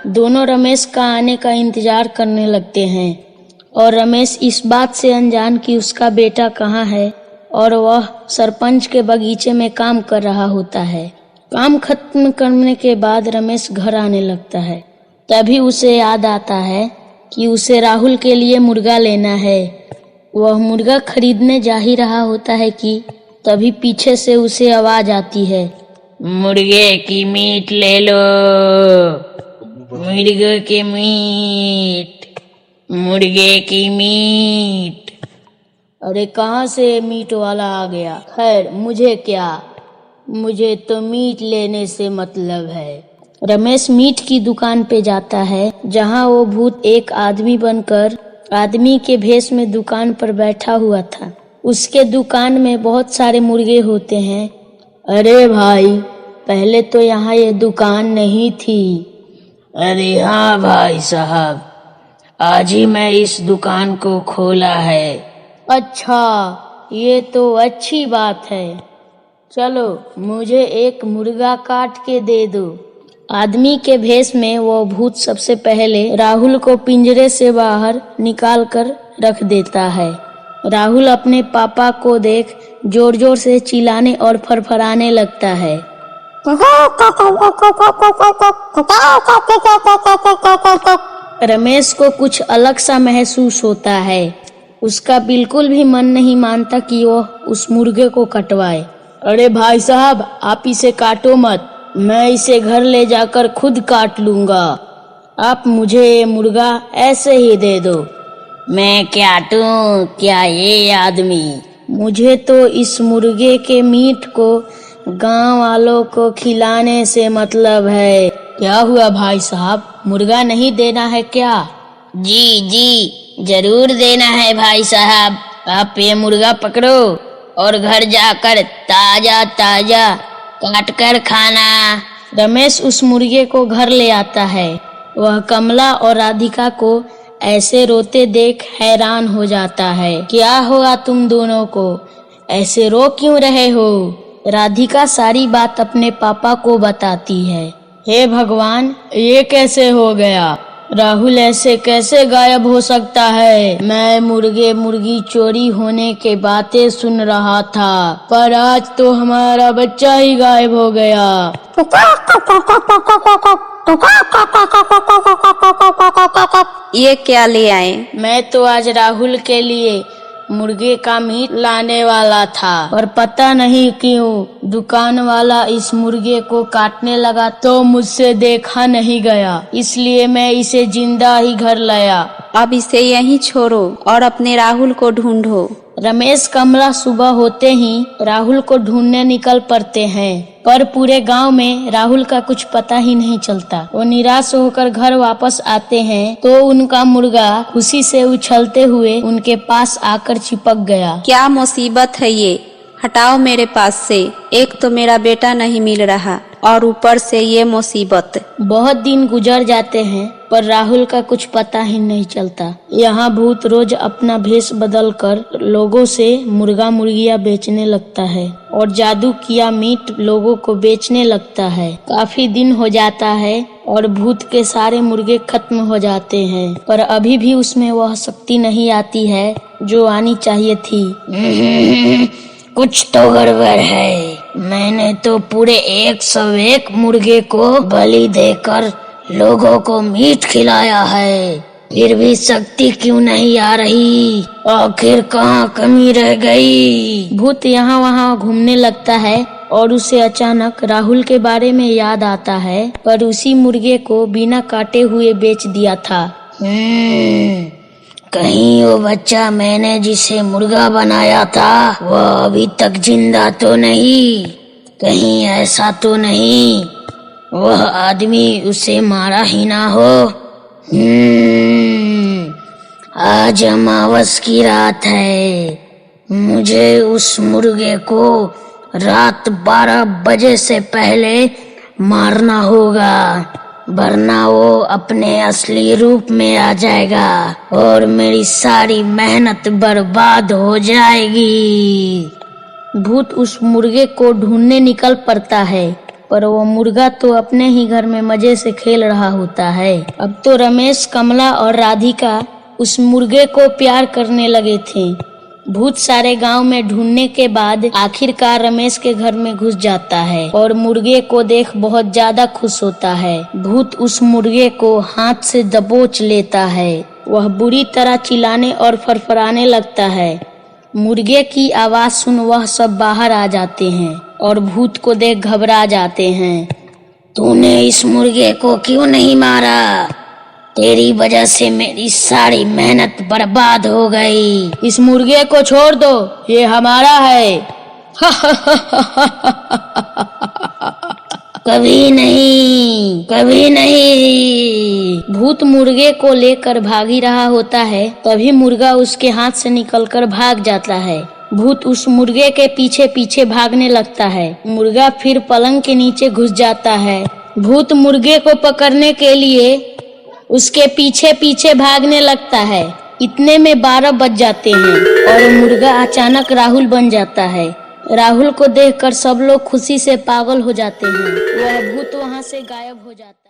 दोनों रमेश का आने का इंतजार करने लगते हैं और रमेश इस बात से अनजान कि उसका बेटा कहाँ है और वह सरपंच के बगीचे में काम कर रहा होता है। काम खत्म करने के बाद रमेश घर आने लगता है। तभी उसे याद आता है कि उसे राहुल के लिए मुर्गा लेना है। वह मुर्गा खरीदने जा ही रहा होता है कि तभी पीछे से उसे आवाज आती है, मुर्गे की मीट ले लो, मुर्गे की मीट, मुर्गे की मीट। अरे कहाँ से मीट वाला आ गया? खैर मुझे क्या, मुझे तो मीट लेने से मतलब है। रमेश मीट की दुकान पे जाता है जहाँ वो भूत एक आदमी बनकर आदमी के भेष में दुकान पर बैठा हुआ था। उसके दुकान में बहुत सारे मुर्गे होते हैं। अरे भाई, पहले तो यहाँ ये दुकान नहीं थी। अरे हाँ भाई साहब, आज ही मैं इस दुकान को खोला है। अच्छा, ये तो अच्छी बात है। चलो मुझे एक मुर्गा काट के दे दो। आदमी के भेष में वो भूत सबसे पहले राहुल को पिंजरे से बाहर निकाल कर रख देता है। राहुल अपने पापा को देख जोर जोर से चिल्लाने और फरफराने लगता है। रमेश को कुछ अलग सा महसूस होता है। उसका बिल्कुल भी मन नहीं मानता कि वो उस मुर्गे को कटवाए। अरे भाई साहब, आप इसे काटो मत, मैं इसे घर ले जाकर खुद काट लूंगा। आप मुझे ये मुर्गा ऐसे ही दे दो। मैं काटूं क्या ये आदमी? मुझे तो इस मुर्गे के मीट को गांव वालों को खिलाने से मतलब है। क्या हुआ भाई साहब, मुर्गा नहीं देना है क्या? जी जी जरूर देना है भाई साहब। आप ये मुर्गा पकड़ो और घर जाकर ताजा ताजा काट कर खाना। रमेश उस मुर्गे को घर ले आता है। वह कमला और राधिका को ऐसे रोते देख हैरान हो जाता है। क्या हुआ तुम दोनों को? ऐसे रो क्यों रहे हो? राधिका सारी बात अपने पापा को बताती है। हे भगवान, ये कैसे हो गया? राहुल ऐसे कैसे गायब हो सकता है? मैं मुर्गे मुर्गी चोरी होने के बातें सुन रहा था, पर आज तो हमारा बच्चा ही गायब हो गया। ये क्या ले आए? मैं तो आज राहुल के लिए मुर्गे का मीट लाने वाला था, पर पता नहीं क्यों दुकान वाला इस मुर्गे को काटने लगा तो मुझसे देखा नहीं गया, इसलिए मैं इसे जिंदा ही घर लाया। अब इसे यहीं छोड़ो और अपने राहुल को ढूंढो। रमेश कमला सुबह होते ही राहुल को ढूंढने निकल पड़ते हैं, पर पूरे गांव में राहुल का कुछ पता ही नहीं चलता। वो निराश होकर घर वापस आते हैं तो उनका मुर्गा खुशी से उछलते हुए उनके पास आकर चिपक गया। क्या मुसीबत है ये? हटाओ मेरे पास से। एक तो मेरा बेटा नहीं मिल रहा और ऊपर से ये मुसीबत। बहुत दिन गुजर जाते हैं पर राहुल का कुछ पता ही नहीं चलता। यहाँ भूत रोज अपना भेष बदल कर लोगों से मुर्गा मुर्गियाँ बेचने लगता है और जादू किया मीट लोगों को बेचने लगता है। काफी दिन हो जाता है और भूत के सारे मुर्गे खत्म हो जाते हैं, पर अभी भी उसमें वह शक्ति नहीं आती है जो आनी चाहिए थी। कुछ तो गड़बड़ है। मैंने तो पूरे 101 मुर्गे को बलि देकर लोगों को मीट खिलाया है, फिर भी शक्ति क्यों नहीं आ रही? आखिर कहाँ कमी रह गई? भूत यहाँ वहाँ घूमने लगता है और उसे अचानक राहुल के बारे में याद आता है, पर उसी मुर्गे को बिना काटे हुए बेच दिया था। कहीं वो बच्चा मैंने जिसे मुर्गा बनाया था वो अभी तक जिंदा तो नहीं? कहीं ऐसा तो नहीं वह आदमी उसे मारा ही ना हो? आज अमावस की रात है। मुझे उस मुर्गे को रात 12 बजे से पहले मारना होगा, वरना वो अपने असली रूप में आ जाएगा और मेरी सारी मेहनत बर्बाद हो जाएगी। भूत उस मुर्गे को ढूंढने निकल पड़ता है पर वो मुर्गा तो अपने ही घर में मजे से खेल रहा होता है। अब तो रमेश, कमला और राधिका उस मुर्गे को प्यार करने लगे थे। भूत सारे गांव में ढूंढने के बाद आखिरकार रमेश के घर में घुस जाता है और मुर्गे को देख बहुत ज्यादा खुश होता है। भूत उस मुर्गे को हाथ से दबोच लेता है। वह बुरी तरह चिल्लाने और फरफराने लगता है। मुर्गे की आवाज सुन वह सब बाहर आ जाते हैं और भूत को देख घबरा जाते हैं। तूने इस मुर्गे को क्यों नहीं मारा? तेरी वजह से मेरी सारी मेहनत बर्बाद हो गई। इस मुर्गे को छोड़ दो, ये हमारा है। कभी नहीं, कभी नहीं। भूत मुर्गे को लेकर भाग ही रहा होता है, तभी मुर्गा उसके हाथ से निकलकर भाग जाता है। भूत उस मुर्गे के पीछे पीछे भागने लगता है। मुर्गा फिर पलंग के नीचे घुस जाता है। भूत मुर्गे को पकड़ने के लिए उसके पीछे पीछे भागने लगता है। इतने में 12 बज जाते हैं और मुर्गा अचानक राहुल बन जाता है। राहुल को देखकर सब लोग खुशी से पागल हो जाते हैं। वह भूत वहां से गायब हो जाता है।